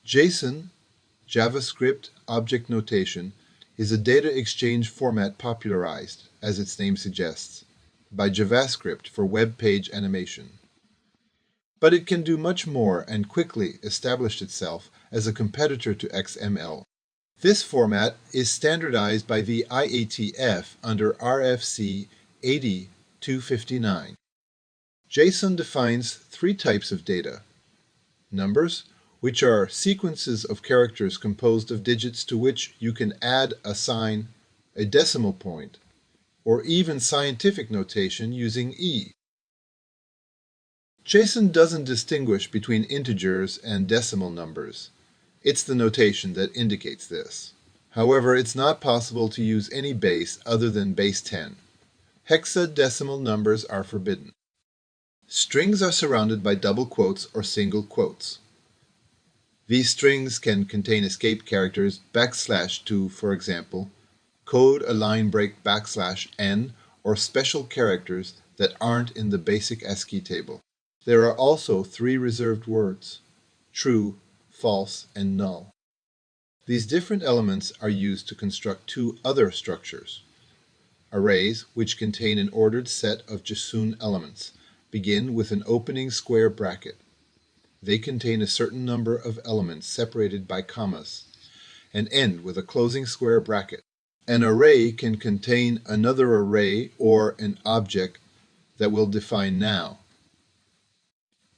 JSON, JavaScript Object Notation, is a data exchange format popularized, as its name suggests, by JavaScript for web page animation. But it can do much more and quickly established itself as a competitor to XML. This format is standardized by the IATF under RFC 80-259. JSON defines three types of data: numbers, which are sequences of characters composed of digits to which you can add a sign, a decimal point, or even scientific notation using E. JSON doesn't distinguish between integers and decimal numbers. It's the notation that indicates this. However, it's not possible to use any base other than base 10. Hexadecimal numbers are forbidden. Strings are surrounded by double quotes or single quotes. These strings can contain escape characters \2, for example, code a line break \n, or special characters that aren't in the basic ASCII table. There are also three reserved words: true, false, and null. These different elements are used to construct two other structures: arrays, which contain an ordered set of JSON elements, begin with an opening square bracket. They contain a certain number of elements separated by commas, and end with a closing square bracket. An array can contain another array or an object that we'll define now.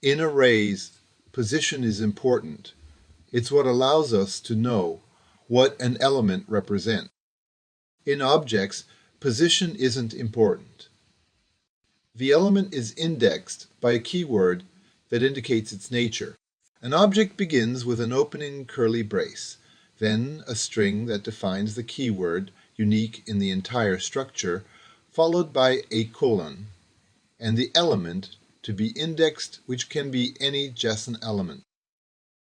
In arrays, position is important. It's what allows us to know what an element represents. In objects, position isn't important. The element is indexed by a keyword that indicates its nature. An object begins with an opening curly brace, then a string that defines the keyword, unique in the entire structure, followed by a colon, and the element to be indexed, which can be any JSON element.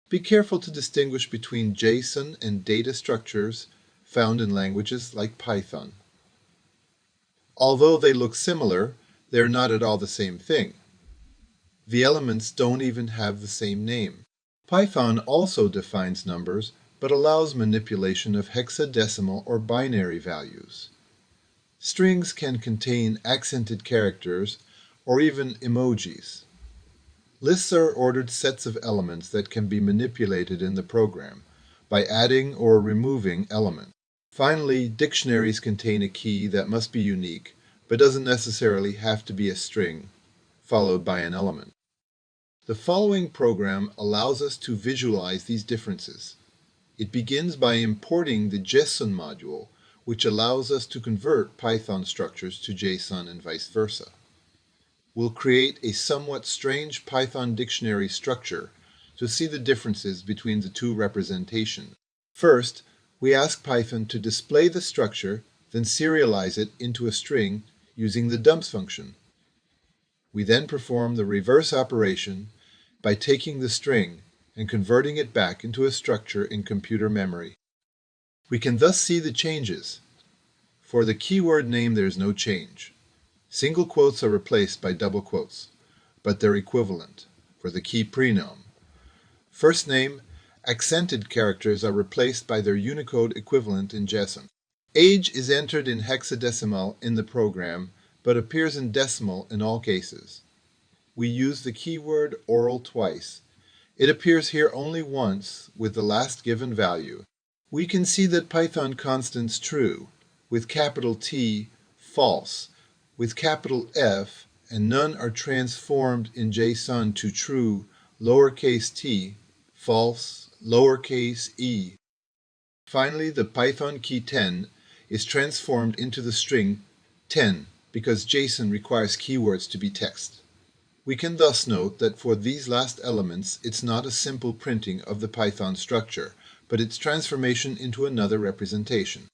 Be careful to distinguish between JSON and data structures found in languages like Python. Although they look similar, they're not at all the same thing. The elements don't even have the same name. Python also defines numbers, but allows manipulation of hexadecimal or binary values. Strings can contain accented characters or even emojis. Lists are ordered sets of elements that can be manipulated in the program by adding or removing elements. Finally, dictionaries contain a key that must be unique, but doesn't necessarily have to be a string, followed by an element. The following program allows us to visualize these differences. It begins by importing the JSON module, which allows us to convert Python structures to JSON and vice versa. We'll create a somewhat strange Python dictionary structure to see the differences between the two representations. First, we ask Python to display the structure, then serialize it into a string using the dumps function. We then perform the reverse operation by taking the string and converting it back into a structure in computer memory. We can thus see the changes. For the keyword name, there is no change. Single quotes are replaced by double quotes, but they're equivalent. For the key prenom, first name, accented characters are replaced by their Unicode equivalent in JSON. Age is entered in hexadecimal in the program, but appears in decimal in all cases. We use the keyword oral twice. It appears here only once with the last given value. We can see that Python constants true, with capital T, false, with capital F, and none are transformed in JSON to true, lowercase t, false, lowercase e. Finally, the Python key 10 is transformed into the string 10 because JSON requires keywords to be text. We can thus note that for these last elements, it's not a simple printing of the Python structure, but its transformation into another representation.